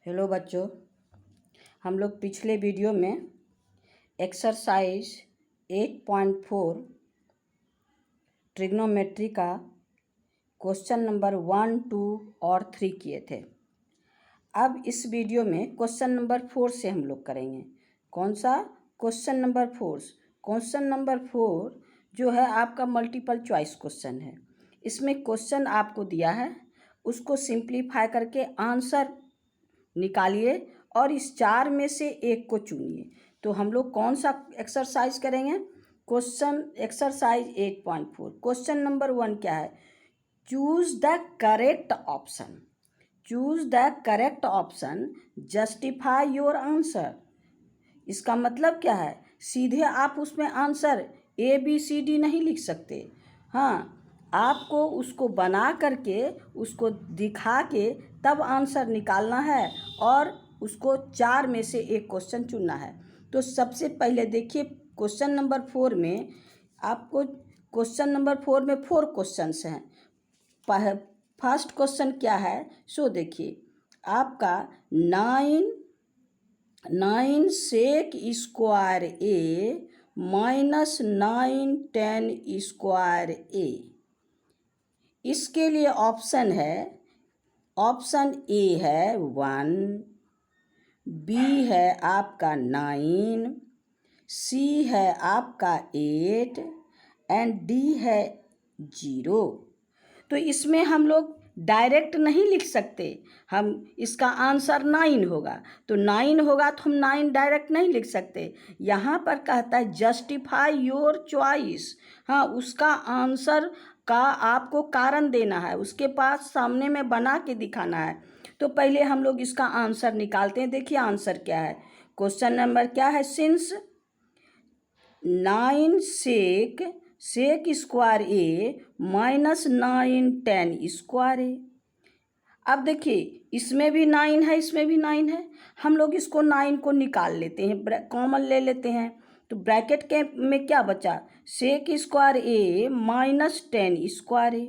Hello बच्चों, हम लोग पिछले वीडियो में एक्सरसाइज 8.4 ट्रिग्नोमेट्री का क्वेश्चन नंबर 1, 2 और 3 किए थे। अब इस वीडियो में क्वेश्चन नंबर 4 से हम लोग करेंगे। कौन सा? Question number 4। क्वेश्चन नंबर 4 जो है आपका मल्टीपल चॉइस क्वेश्चन है। इसमें क्वेश्चन आपको दिया है, उसको सिंप्लीफाई करके आंसर निकालिए और इस 4 में से एक को चुनिए। तो हम लोग कौन सा एक्सरसाइज करेंगे? Question exercise 8.4। क्वेश्चन नंबर 1 क्या है? Choose the correct option. Choose the correct option, justify your answer. इसका मतलब क्या है? सीधे आप उसमें आंसर ABCD नहीं लिख सकते। हाँ, आपको उसको बना करके उसको दिखा के तब आंसर निकालना है और उसको 4 में से एक क्वेश्चन चुनना है। तो सबसे पहले देखिए क्वेश्चन नंबर 4 में आपको क्वेश्चन नंबर 4 में 4 क्वेश्चंस हैं। फर्स्ट क्वेश्चन क्या है? सो देखिए आपका 9 sec square A minus 9 10 square A। इसके लिए ऑप्शन है, ऑप्शन A है 1, B है आपका 9, C है आपका 8 एंड D है 0। तो इसमें हम लोग डायरेक्ट नहीं लिख सकते। हम इसका आंसर 9 होगा, तो 9 होगा तो हम 9 डायरेक्ट नहीं लिख सकते। यहाँ पर कहता है जस्टिफाई योर चॉइस। हाँ, उसका आंसर का आपको कारण देना है, उसके पास सामने में बना के दिखाना है। तो पहले हम लोग इसका आंसर निकालते हैं। देखिए आंसर क्या है। क्वेश्चन नंबर क्या है? Since 9 sec square A minus 9 10 square A। अब देखिए इसमें भी 9 है, इसमें भी 9 है। हम लोग इसको 9 को निकाल लेते हैं, कॉमन ले लेते हैं। तो ब्रैकेट के में क्या बचा? Sec square A minus 10 square A।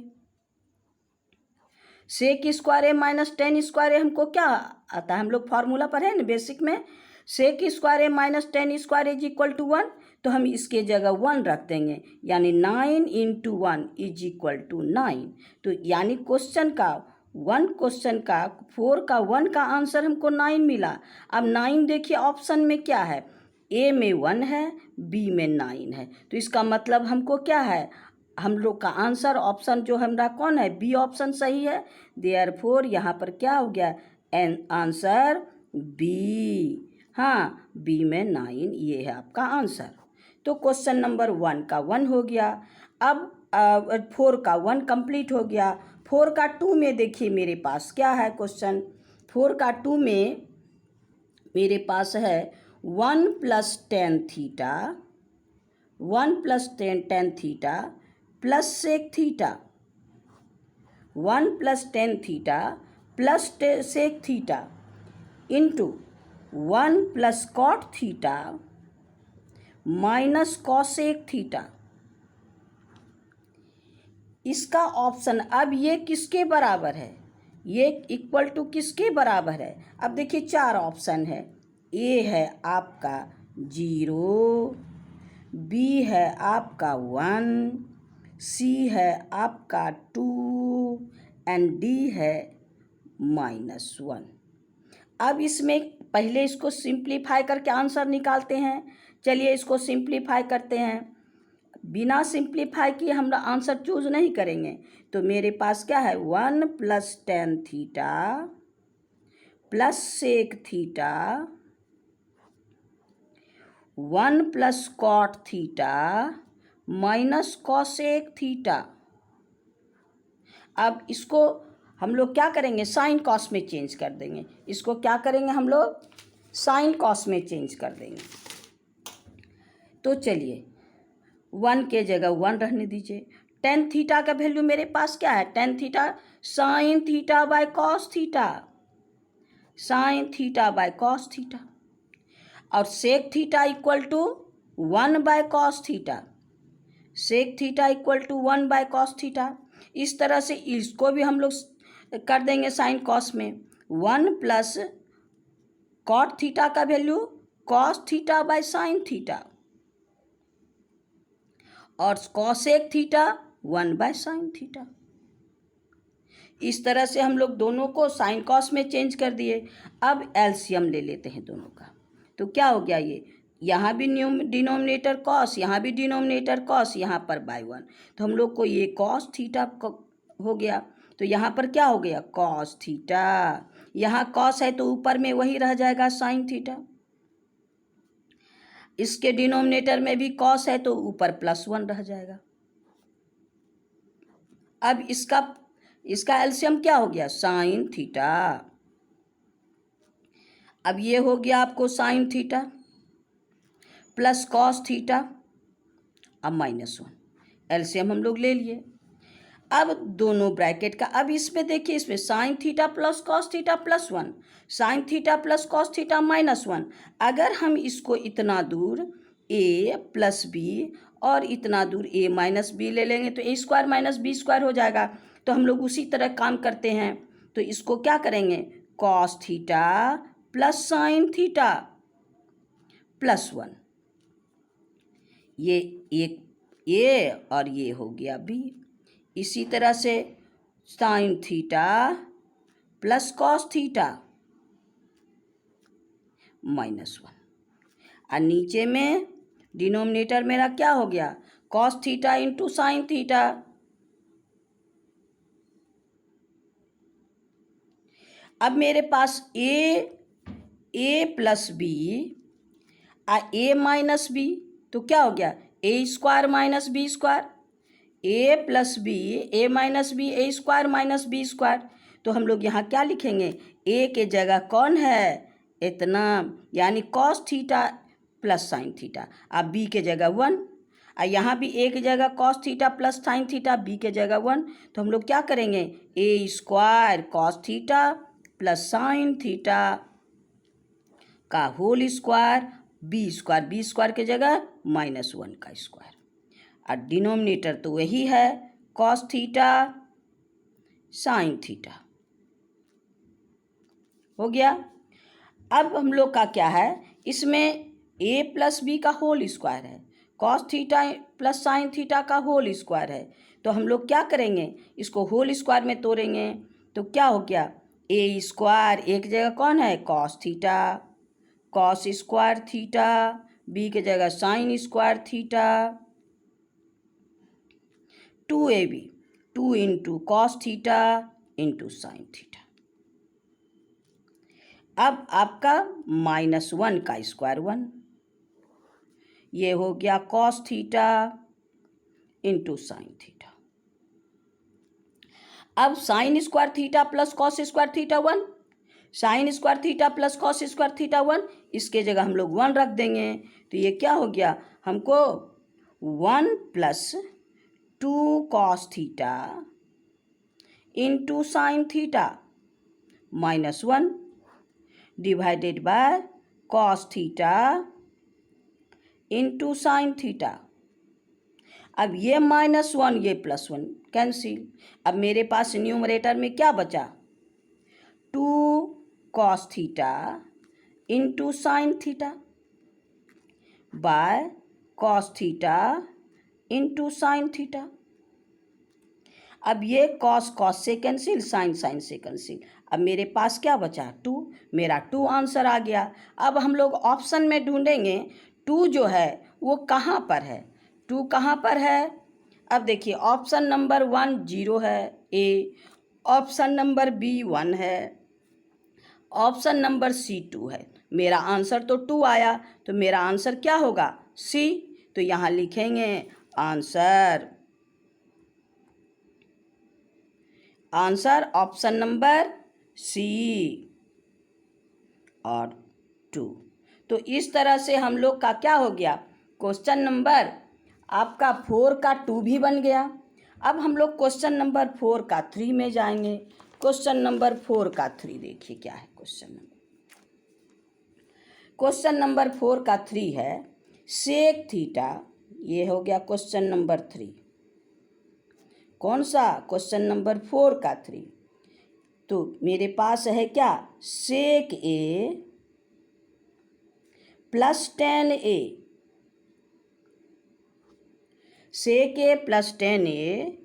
Sec square A minus 10 square A हमको क्या आता है? हम लोग फार्मूला पर है ना बेसिक में। Sec square A minus 10 square is equal to 1। तो हम इसके जगह 1 रख देंगे, यानी 9 इंटू 1 इज इक्वल टू 9। तो यानी क्वेश्चन का 4 का 1 का आंसर हमको 9 मिला। अब 9 देखिए ऑप्शन में क्या है? A में 1 है, B में 9 है। तो इसका मतलब हमको क्या है? हम लोग का आंसर ऑप्शन जो हमारा कौन है? बी ऑप्शन सही है। देयरफॉर यहाँ पर क्या हो गया? Answer B. हाँ, बी में 9, ये है आपका आंसर। तो क्वेश्चन नंबर 1 का 1 हो गया। अब 4 का 1 कंप्लीट हो गया। 4 का 2 में देखिए मेरे पास क्या है क्वेश्चन। 4 का 2 में मेरे पास है 1 plus 10 theta, 1 plus 10 theta plus sec theta. 1 plus 10 theta plus sec theta into 1 plus cot theta minus cosec theta. इसका ऑप्शन, अब ये किसके बराबर है? ये इक्वल टू किसके बराबर है? अब देखिए 4 ऑप्शन है। ए है आपका 0, बी है आपका 1, सी है आपका 2 एंड डी है -1। अब इसमें पहले इसको सिंप्लीफाई करके आंसर निकालते हैं। चलिए इसको सिंप्लीफाई करते हैं। बिना सिंप्लीफाई किए हम आंसर चूज नहीं करेंगे। तो मेरे पास क्या है? 1 plus 10 theta plus sec theta 1 plus cot theta minus cosec theta. अब इसको हम लोग क्या करेंगे? साइन कॉस में चेंज कर देंगे। इसको क्या करेंगे हम लोग? साइन कॉस में चेंज कर देंगे। तो चलिए 1 के जगह 1 रहने दीजिए। 10 थीटा का वैल्यू मेरे पास क्या है? 10 theta sine theta by cos theta, sine theta by cos theta. और sec theta equal to 1 by cos theta, sec theta equal to 1 by cos theta. इस तरह से इसको भी हम लोग कर देंगे साइन कॉस में। 1 प्लस कॉट थीटा का value cos theta by sine theta और cosec theta 1 by sine theta. इस तरह से हम लोग दोनों को साइन कॉस में चेंज कर दिए। अब एलसीएम ले लेते हैं दोनों का, तो क्या हो गया, ये यहाँ भी डिनोमिनेटर कॉस, यहाँ भी डिनोमिनेटर कॉस, यहाँ पर बाय 1, तो हम लोग को ये कॉस थीटा हो गया। तो यहाँ पर क्या हो गया, कॉस थीटा, यहाँ कॉस है तो ऊपर में वही रह जाएगा साइन थीटा। इसके डिनोमिनेटर में भी कॉस है तो ऊपर +1 रह जाएगा। अब इसका एलसीएम क्या हो गया, साइन थीटा। अब ये हो गया आपको sine theta plus cos theta, अब -1, एलसीएम हम लोग ले लिए। अब दोनों ब्रैकेट का, अब इसमें देखिए, इसमें sine theta plus cos theta +1, sine theta plus cos theta -1। अगर हम इसको इतना दूर a + b और इतना दूर a - b ले लेंगे तो a² - b² हो जाएगा। तो हम लोग उसी तरह काम करते हैं, तो इसको क्या करेंगे, cos theta plus sign theta +1, ये एक ए और ये हो गया b। इसी तरह से sine theta plus cos theta -1, और नीचे में डिनोमिनेटर मेरा क्या हो गया, cos theta into sine theta. अब मेरे पास a plus b a - b, तो क्या हो गया, a² - b², a plus b a - b a² - b²। तो हम लोग यहाँ क्या लिखेंगे, a के जगह कौन है, इतना, यानी cos theta plus sign theta, अब b के जगह 1, और यहाँ भी a की जगह cos theta plus sine theta, b के जगह 1। तो हम लोग क्या करेंगे, a² cos theta plus sine theta का होल स्क्वायर, b² के जगह -1 का स्क्वायर, और डिनोमिनेटर तो वही है कॉस थीटा साइन थीटा हो गया। अब हम लोग का क्या है, इसमें a प्लस b का होल स्क्वायर है, cos theta plus sine theta का होल स्क्वायर है। तो हम लोग क्या करेंगे, इसको होल स्क्वायर में तोड़ेंगे, तो क्या हो गया, a², एक जगह कौन है, cos theta, cos square theta, b के जगह sine square theta, 2ab, 2 into cos theta into sine theta. अब आपका -1 का स्क्वायर 1, ये हो गया cos theta into sine theta. अब sine square theta plus cos square theta 1, sine square theta plus cos square theta 1, इसके जगह हम लोग 1 रख देंगे। तो ये क्या हो गया, हमको 1 + 2 cos theta into sine theta -1 divided by cos theta into sine theta. अब ये -1 ये +1 कैंसिल। अब मेरे पास न्यूमरेटर में क्या बचा, 2 cos theta into sine theta by cos theta into sine theta. अब ये कॉस से कैंसिल, साइन से कैंसिल। अब मेरे पास क्या बचा, 2, मेरा 2 आंसर आ गया। अब हम लोग ऑप्शन में ढूंढेंगे 2 जो है वो कहाँ पर है, 2 कहाँ पर है। अब देखिए, ऑप्शन नंबर 1 0 है A, ऑप्शन नंबर B 1 है, ऑप्शन नंबर C 2 है। मेरा आंसर तो 2 आया, तो मेरा आंसर क्या होगा, C। तो यहाँ लिखेंगे आंसर ऑप्शन नंबर C और 2। तो इस तरह से हम लोग का क्या हो गया, क्वेश्चन नंबर आपका 4 का 2 भी बन गया। अब हम लोग क्वेश्चन नंबर 4 का 3 में जाएंगे। क्वेश्चन नंबर 4 का 3 देखिए क्या है क्वेश्चन नंबर 4 का 3 है सेक थीटा। ये हो गया क्वेश्चन नंबर 3। कौन सा, क्वेश्चन नंबर 4 का 3। तो मेरे पास है क्या, sec A plus tan A, sec A plus tan A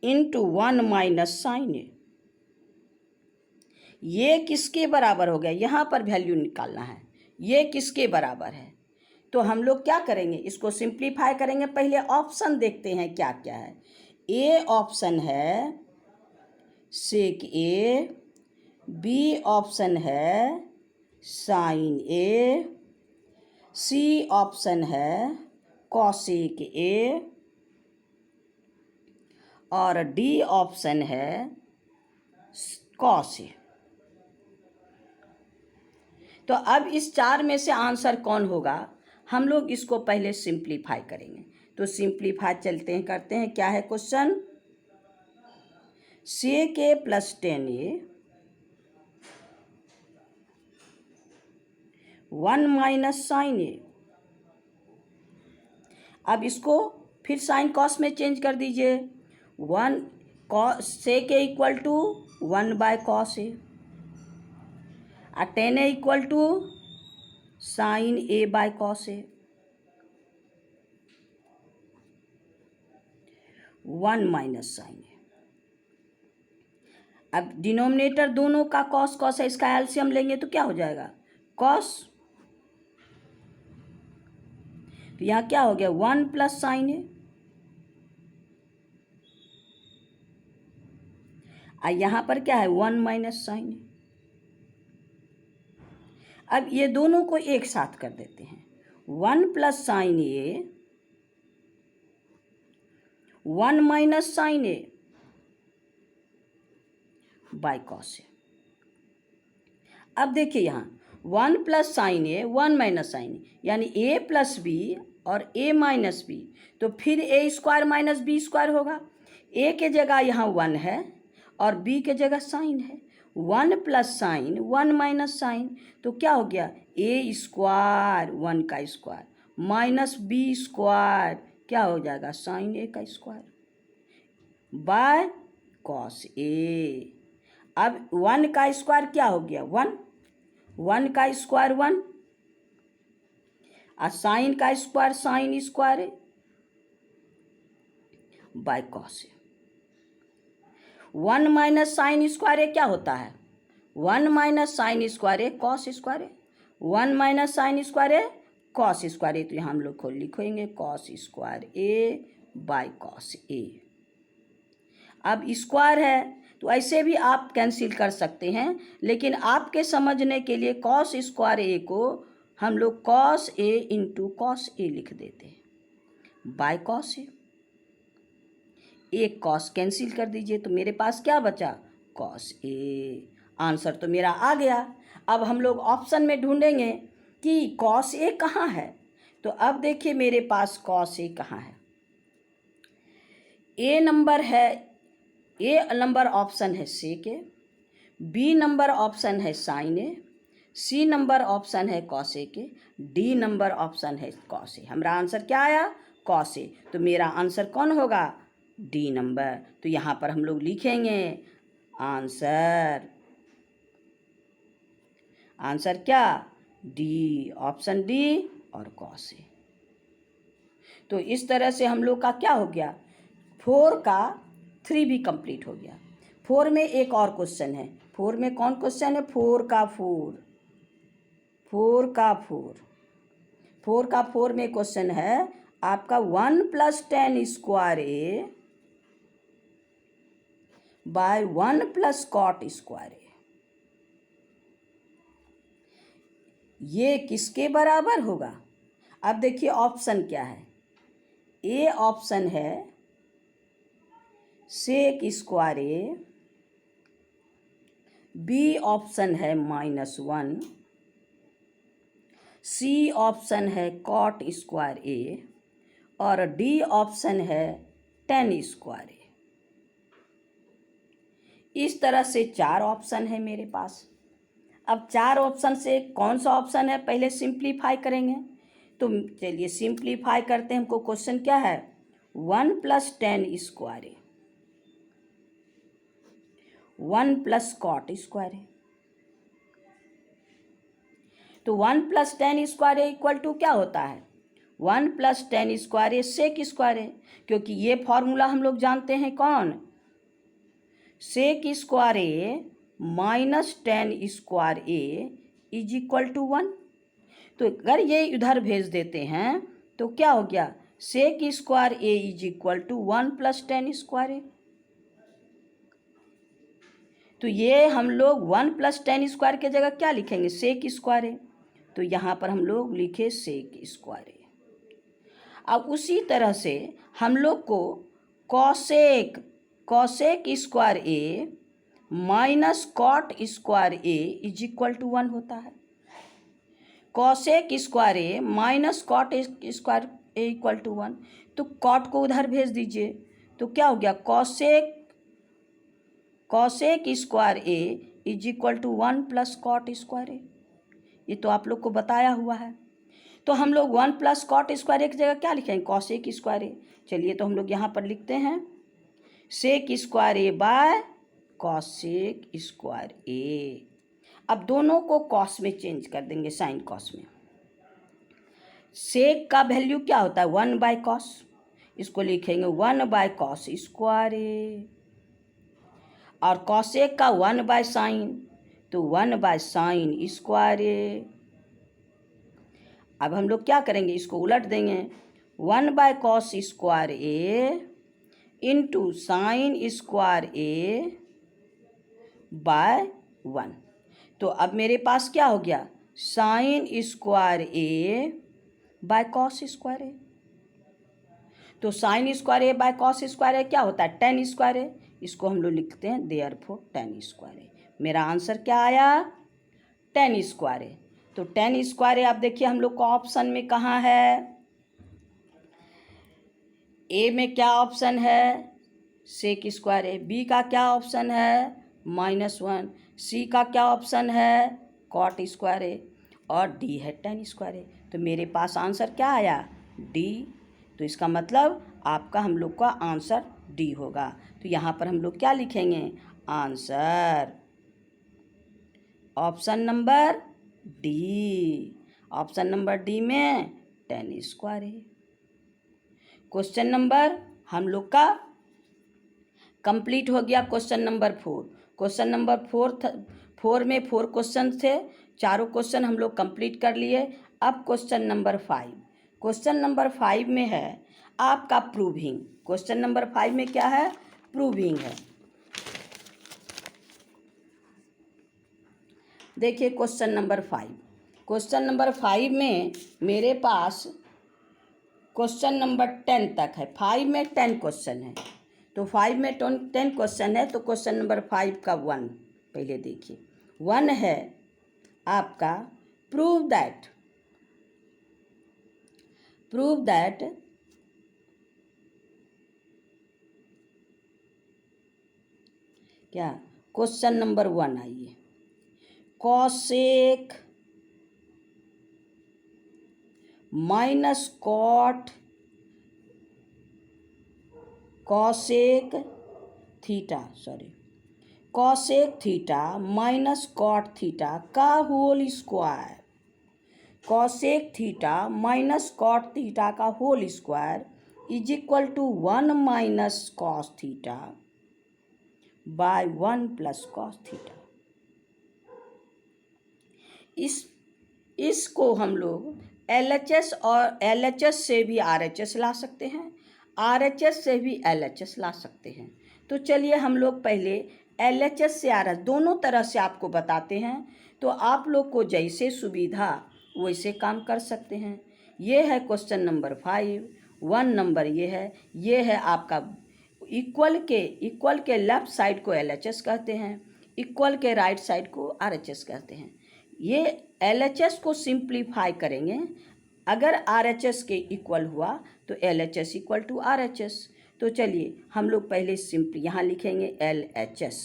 into 1 minus sine A. ये किसके बराबर हो गया, यहाँ पर वैल्यू निकालना है। ये किसके बराबर है, तो हम लोग क्या करेंगे, इसको सिंप्लीफाई करेंगे। पहले ऑप्शन देखते हैं क्या क्या है। ए ऑप्शन है सेक ए, बी ऑप्शन है साइन ए, सी ऑप्शन है कॉसेक ए और डी ऑप्शन है कॉस ए। तो अब इस चार में से आंसर कौन होगा, हम लोग इसको पहले सिंप्लीफाई करेंगे। तो सिंप्लीफाई चलते हैं, करते हैं। क्या है question, sec A plus tan A 1 minus sine A. अब इसको फिर साइन कॉस में चेंज कर दीजिए। 1 cos sec A equal to 1 by cos A और tan A equal to sine A by cos A, 1 minus sine A. अब denominator दोनों का कॉस कॉस है, इसका एलसीएम लेंगे तो क्या हो जाएगा, कॉस। तो यहाँ क्या हो गया, 1 प्लस साइन ए, और यहाँ पर क्या है 1 माइनस साइन ए। अब ये दोनों को एक साथ कर देते हैं। 1 plus sine A 1 minus sine A by cos A. अब देखिए यहाँ 1 plus sine A 1 minus sine A, यानी ए प्लस बी और ए माइनस बी, तो फिर ए स्क्वायर माइनस बी स्क्वायर होगा। ए के जगह यहाँ 1 है और बी के जगह साइन है। 1 प्लस साइन 1 माइनस साइन, तो क्या हो गया, ए स्क्वायर 1 का स्क्वायर माइनस बी स्क्वायर, क्या हो जाएगा साइन ए का स्क्वायर बाय कॉस ए। अब 1 का स्क्वायर क्या हो गया 1, 1 का स्क्वायर 1 और साइन का स्क्वायर साइन स्क्वायर है by cos A. 1 minus sine square A क्या होता है, 1 minus sine square A cos square A, 1 minus sine square A cos square A. तो यहाँ हम लोग को लिखेंगे cos square A by cos A. अब स्क्वायर है तो ऐसे भी आप कैंसिल कर सकते हैं, लेकिन आपके समझने के लिए कॉस स्क्वायर ए को हम लोग cos A into cos A लिख देते हैं बाय कॉस ए। एक कॉस कैंसिल कर दीजिए तो मेरे पास क्या बचा, कॉस ए। आंसर तो मेरा आ गया। अब हम लोग ऑप्शन में ढूंढेंगे कि कॉस ए कहाँ है। तो अब देखिए मेरे पास कॉस ए कहाँ है। ए नंबर ऑप्शन है सेक ए, बी नंबर ऑप्शन है साइन ए, सी नंबर ऑप्शन है कॉस ए के, डी नंबर ऑप्शन है कॉस ए। हमारा आंसर क्या आया, कॉस ए। तो मेरा आंसर कौन होगा, डी नंबर। तो यहाँ पर हम लोग लिखेंगे आंसर क्या, डी, ऑप्शन डी और कॉस ए। तो इस तरह से हम लोग का क्या हो गया, 4 का 3 भी कंप्लीट हो गया। 4 में एक और क्वेश्चन है। 4 में कौन क्वेश्चन है, 4 का 4 में क्वेश्चन है आपका 1 plus 10 square A by 1 plus cot square A. ये किसके बराबर होगा। अब देखिए ऑप्शन क्या है। ए ऑप्शन है सेक स्क्वायर ए, बी ऑप्शन है -1, सी ऑप्शन है कॉट स्क्वायर ए और डी ऑप्शन है 10 स्क्वायर ए। इस तरह से 4 ऑप्शन है मेरे पास। अब 4 ऑप्शन से कौन सा ऑप्शन है पहले सिंप्लीफाई करेंगे। तो चलिए सिंप्लीफाई करते हैं। हमको क्वेश्चन क्या है, 1 plus 10 square A, 1 plus cot square है। तो 1 + tan square A equal to क्या होता है? 1 + tan square A sec square है, क्योंकि ये फॉर्मूला हम लोग जानते हैं कौन? Sec square A minus tan square A is equal to 1। तो अगर ये इधर भेज देते हैं तो क्या हो गया? Sec square A is equal to 1 + tan square A. तो ये हम लोग 1 + tan स्क्वायर के जगह क्या लिखेंगे? सेक स्क्वायर ए। तो यहाँ पर हम लोग लिखे सेक स्क्वायर ए। अब उसी तरह से हम लोग को cosec square A minus cot square A is equal to 1 होता है। Cosec square A minus cot square A equal to 1। तो कॉट को उधर भेज दीजिए, तो क्या हो गया? Cosec square A is equal to 1 + cot square A. ये तो आप लोग को बताया हुआ है। तो हम लोग 1 + कॉट स्क्वायर ए की जगह क्या लिखेंगे? Cosec square A. चलिए तो हम लोग यहाँ पर लिखते हैं sec square A by cosec square A. अब दोनों को कॉस में चेंज कर देंगे, साइन कॉस में। सेक का वैल्यू क्या होता है? 1/cos। इसको लिखेंगे 1/cos स्क्वायर ए। और कॉसेक का 1/sin, तो 1/sin स्क्वायर ए। अब हम लोग क्या करेंगे? इसको उलट देंगे, 1/cos square A into sine square A by 1। तो अब मेरे पास क्या हो गया? Sine square A by cos square A. तो sine square A by cos square A क्या होता है? tan square A. इसको हम लोग लिखते हैं देयरफॉर tan स्क्वायर ए। मेरा आंसर क्या आया? tan square A. तो tan स्क्वायर ए आप देखिए हम लोग को ऑप्शन में कहाँ है? ए में क्या ऑप्शन है? सेक स्क्वायर ए। बी का क्या ऑप्शन है? -1। सी का क्या ऑप्शन है? कॉट स्क्वायर ए। और डी है tan स्क्वायर ए। तो मेरे पास आंसर क्या आया? डी। तो इसका मतलब आपका हम लोग का आंसर डी होगा। तो यहाँ पर हम लोग क्या लिखेंगे? Answer option number D. Option number D में tan स्क्वायर ए। क्वेश्चन नंबर हम लोग का कंप्लीट हो गया। Question number 4। क्वेश्चन नंबर 4 में 4 क्वेश्चन थे, चारों क्वेश्चन हम लोग कंप्लीट कर लिए। अब क्वेश्चन नंबर 5। क्वेश्चन नंबर 5 में है आपका प्रूविंग। क्वेश्चन नंबर 5 में क्या है? प्रूविंग है। देखिए क्वेश्चन नंबर 5। क्वेश्चन नंबर 5 में मेरे पास क्वेश्चन नंबर 10 तक है। 5 में 10 क्वेश्चन है, तो 5 में 10 क्वेश्चन है। तो क्वेश्चन नंबर 5 का 1 पहले देखिए। 1 है आपका प्रूव दैट क्या? क्वेश्चन नंबर 1 आइए, cosec minus cot cosec theta minus cot theta का whole square. Cosec theta minus cot theta का whole square is equal to 1 minus cos theta by 1 + cos theta. इसको हम लोग LHS और LHS से भी RHS ला सकते हैं, RHS से भी LHS ला सकते हैं। तो चलिए हम लोग पहले LHS से RHS दोनों तरह से आपको बताते हैं, तो आप लोग को जैसे सुविधा वैसे काम कर सकते हैं। ये है क्वेश्चन नंबर 5। 1 नंबर ये है आपका इक्वल के लेफ्ट साइड को LHS कहते हैं, इक्वल के राइट साइड को RHS कहते हैं। ये LHS को सिंप्लीफाई करेंगे, अगर RHS के इक्वल हुआ तो LHS इक्वल टू RHS। तो चलिए हम लोग पहले सिंपल यहाँ लिखेंगे LHS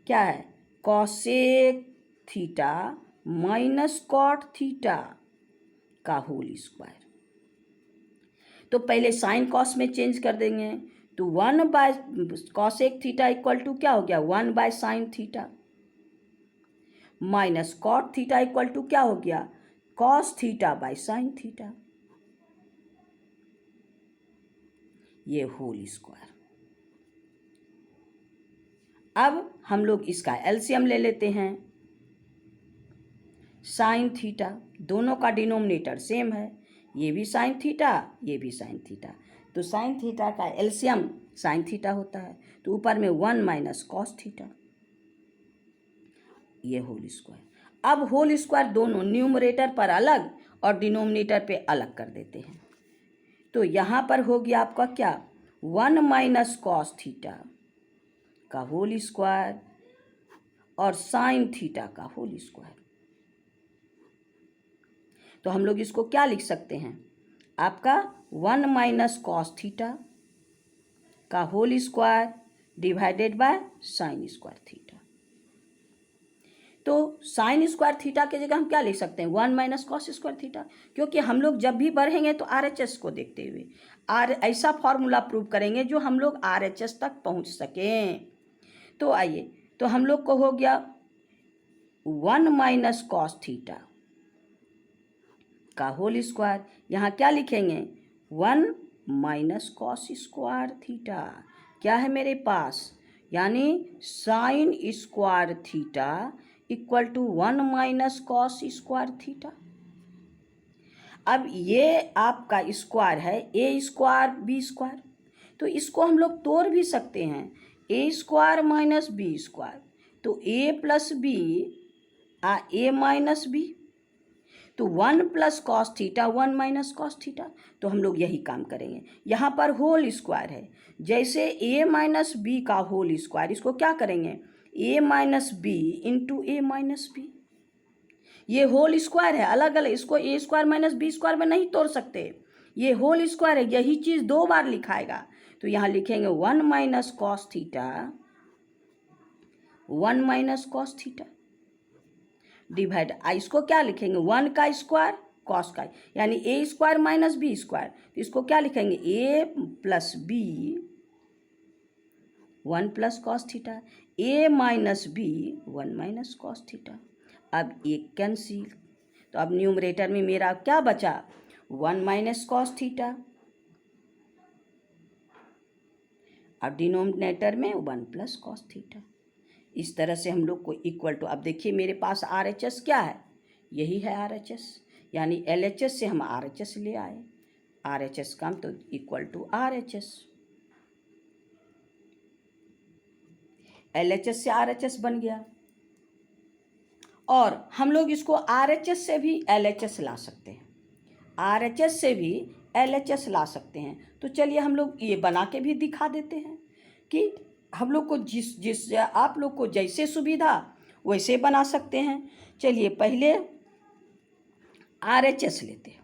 क्या है? Cosec theta minus cot theta का होल स्क्वायर। तो पहले साइन कॉस में चेंज कर देंगे, तो 1/कॉसेक थीटा इक्वल टू क्या हो गया? 1/sin theta. Minus cot theta equal to क्या हो गया, cos theta by sine theta, ये होल स्क्वायर। अब हम लोग इसका एलसीएम ले लेते हैं। साइन थीटा, दोनों का डिनोमिनेटर सेम है, ये भी साइन थीटा, ये भी साइन थीटा, तो साइन थीटा का एलसीएम साइन थीटा होता है, तो ऊपर में 1 माइनस कॉस थीटा, ये होल स्क्वायर। अब होल स्क्वायर दोनों न्यूमरेटर पर अलग और डिनोमिनेटर पे अलग कर देते हैं, तो यहाँ पर हो गया आपका क्या, 1 माइनस कॉस थीटा का होल स्क्वायर और साइन थीटा का होल स्क्वायर। तो हम लोग इसको क्या लिख सकते हैं, आपका 1 माइनस कॉस थीटा का whole square divided by sine square theta. तो साइन स्क्वायर थीटा की जगह हम क्या लिख सकते हैं, 1 माइनस कॉस स्क्वायर थीटा, क्योंकि हम लोग जब भी बढ़ेंगे तो RHS को देखते हुए ऐसा फॉर्मूला प्रूव करेंगे जो हम लोग RHS तक पहुंच सकें। तो आइए, तो हम लोग को हो गया 1 माइनस कॉस थीटा का होल स्क्वायर, यहाँ क्या लिखेंगे, 1 माइनस कॉस स्क्वायर थीटा, क्या है मेरे पास, यानी sine square theta equal to 1 minus cos square theta. अब ये आपका स्क्वायर है, ए स्क्वायर बी स्क्वायर, तो इसको हम लोग तोड़ भी सकते हैं, ए स्क्वायर माइनस बी स्क्वायर, तो ए प्लस बी ए माइनस बी, तो 1 plus cos theta 1 minus cos theta, तो हम लोग यही काम करेंगे। यहाँ पर होल स्क्वायर है, जैसे ए माइनस बी का होल स्क्वायर, इसको क्या करेंगे, ए minus B into A minus B, ये होल स्क्वायर है, अलग अलग, इसको ए स्क्वायर माइनस बी स्क्वायर में नहीं तोड़ सकते, ये होल स्क्वायर है, यही चीज़ 2 बार लिखाएगा, तो यहाँ लिखेंगे 1 minus cos theta 1 minus cos theta divide, इसको क्या लिखेंगे, 1 का स्क्वायर कॉस का, यानी A square minus B square, तो इसको क्या लिखेंगे, A plus B 1 plus cos theta, A minus B 1 minus cos theta. अब एक कैंसिल, तो अब न्यूमरेटर में मेरा क्या बचा, 1 माइनस कॉस थीटा, और डिनोमिनेटर में 1 प्लस कॉस थीटा। इस तरह से हम लोग को इक्वल टू, अब देखिए मेरे पास RHS क्या है, यही है RHS, यानी LHS से हम RHS ले आए, RHS कम तो इक्वल टू RHS, LHS से RHS बन गया, और हम लोग इसको RHS से भी LHS ला सकते हैं, RHS से भी LHS ला सकते हैं। तो चलिए हम लोग ये बना के भी दिखा देते हैं कि हम लोग को जिस आप लोग को जैसे सुविधा वैसे बना सकते हैं। चलिए पहले RHS लेते हैं,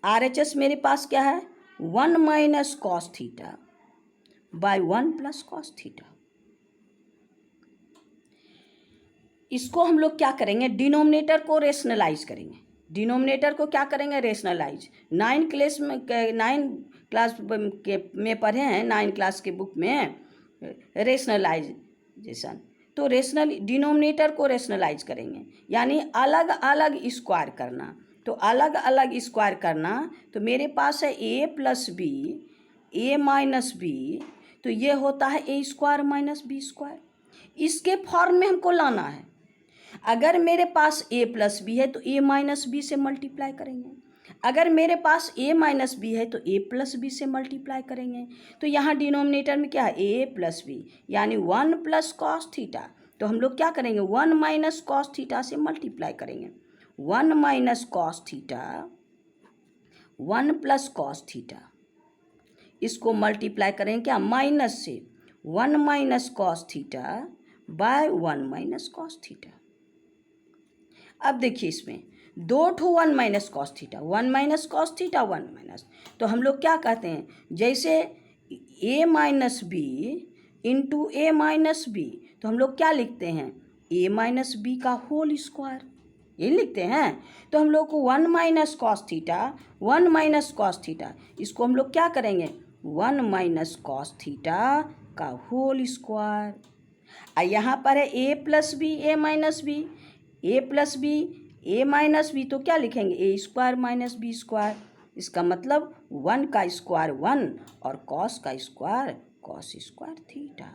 RHS मेरे पास क्या है, 1 minus cos theta by 1 plus cos theta. इसको हम लोग क्या करेंगे, डिनोमिनेटर को रेशनलाइज करेंगे, डिनोमिनेटर को क्या करेंगे, रेशनलाइज। 9 क्लास में पढ़े हैं, 9 क्लास के बुक में रेशनलाइजेशन, तो रेशनल डिनोमिनेटर को रेशनलाइज करेंगे, यानी अलग अलग स्क्वायर करना, तो अलग अलग स्क्वायर करना, तो मेरे पास है ए प्लस बी ए माइनस बी, तो ये होता है ए स्क्वायर माइनस बी स्क्वायर, इसके फॉर्म में हमको लाना है। अगर मेरे पास a प्लस बी है तो a माइनस बी से मल्टीप्लाई करेंगे, अगर मेरे पास a माइनस बी है तो a प्लस बी से मल्टीप्लाई करेंगे, तो यहाँ डिनोमिनेटर में क्या है, a प्लस बी, यानी 1 प्लस कॉस थीटा, तो हम लोग क्या करेंगे, 1 माइनस कॉस थीटा से मल्टीप्लाई करेंगे, 1 minus cos theta 1 plus cos theta, इसको मल्टीप्लाई करेंगे क्या, माइनस से 1 minus cos theta by 1 minus cos theta. अब देखिए इसमें 2 ठो 1 minus cos theta, 1 minus cos theta 1 minus, तो हम लोग क्या कहते हैं, जैसे a minus B into A minus B, तो हम लोग क्या लिखते हैं, a माइनस बी का होल स्क्वायर, ये लिखते हैं। तो हम लोग को 1 minus cos theta 1 minus cos theta, इसको हम लोग क्या करेंगे, 1 माइनस कॉस थीटा का होल स्क्वायर। यहाँ पर है ए प्लस बी ए माइनस बी, ए प्लस बी ए माइनस बी, तो क्या लिखेंगे ए स्क्वायर माइनस बी स्क्वायर। इसका मतलब 1 का स्क्वायर 1 और कॉस का स्क्वायर कॉस स्क्वायर थीटा।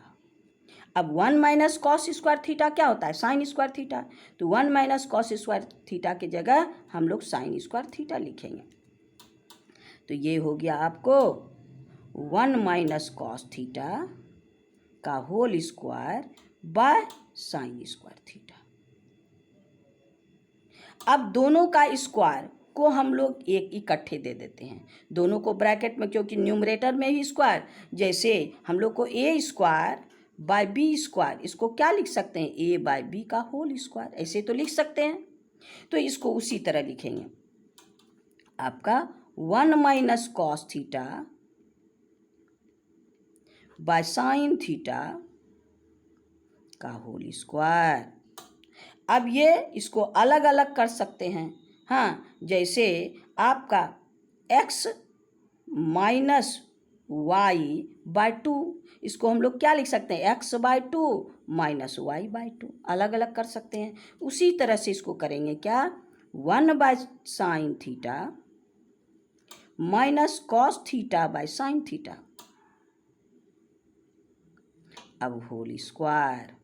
अब 1 माइनस कॉस स्क्वायर थीटा क्या होता है, साइन स्क्वायर थीटा, तो 1 माइनस कॉस स्क्वायर थीटा की जगह हम लोग साइन स्क्वायर थीटा लिखेंगे। तो ये हो गया आपको 1 माइनस कॉस थीटा का whole square by sine square theta. अब दोनों का स्क्वायर को हम लोग एक इकट्ठे दे देते हैं, दोनों को ब्रैकेट में, क्योंकि न्यूमरेटर में ही स्क्वायर, जैसे हम लोग को ए स्क्वायर बाय बी स्क्वायर, इसको क्या लिख सकते हैं, ए बाय बी का होल स्क्वायर, ऐसे तो लिख सकते हैं। तो इसको उसी तरह लिखेंगे, आपका 1 minus cos theta by sine theta का होल स्क्वायर। अब ये इसको अलग अलग कर सकते हैं, हाँ, जैसे आपका x माइनस वाई बाय 2, इसको हम लोग क्या लिख सकते हैं, x by 2 minus Y by 2, अलग अलग कर सकते हैं। उसी तरह से इसको करेंगे क्या, 1 by sine theta minus cos theta by sine theta, अब होल स्क्वायर।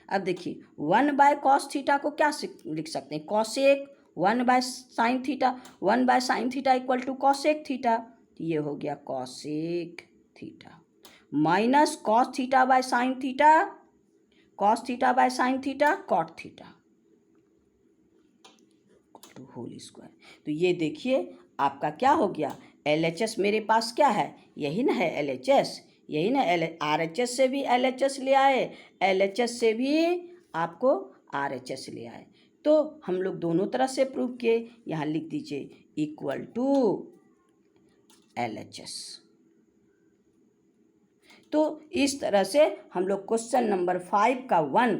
अब देखिए 1 बाय कॉस थीटा को क्या लिख सकते हैं, cosec 1 by sine theta, 1 by sine theta equal to cosec theta, ये हो गया cosec theta minus cos theta by sine theta, cos theta by sine theta cot theta to whole square. तो ये देखिए आपका क्या हो गया, LHS मेरे पास क्या है, यही ना है LHS, यही ना RHS से भी LHS ले आए, LHS से भी आपको RHS ले आए, तो हम लोग दोनों तरह से प्रूव किए। यहाँ लिख दीजिए इक्वल टू LHS। तो इस तरह से हम लोग क्वेश्चन नंबर 5 का 1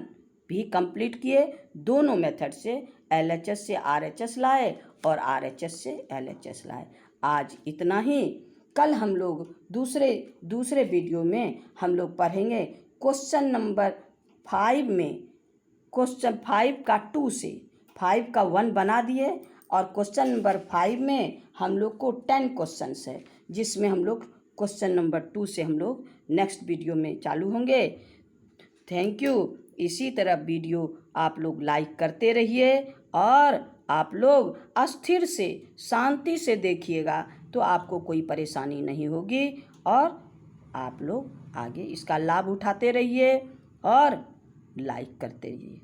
भी कंप्लीट किए, दोनों मेथड से, LHS से RHS लाए और RHS से LHS लाए। आज इतना ही, कल हम लोग दूसरे वीडियो में हम लोग पढ़ेंगे क्वेश्चन नंबर 5 में, क्वेश्चन 5 का 2 से 5 का 1 बना दिए, और क्वेश्चन नंबर 5 में हम लोग को 10 क्वेश्चंस है, जिसमें हम लोग क्वेश्चन नंबर 2 से हम लोग नेक्स्ट वीडियो में चालू होंगे। Thank you. इसी तरह वीडियो आप लोग लाइक करते रहिए, और आप लोग अस्थिर से शांति से देखिएगा, तो आपको कोई परेशानी नहीं होगी, और आप लोग आगे इसका लाभ उठाते रहिए और लाइक करते रहिए।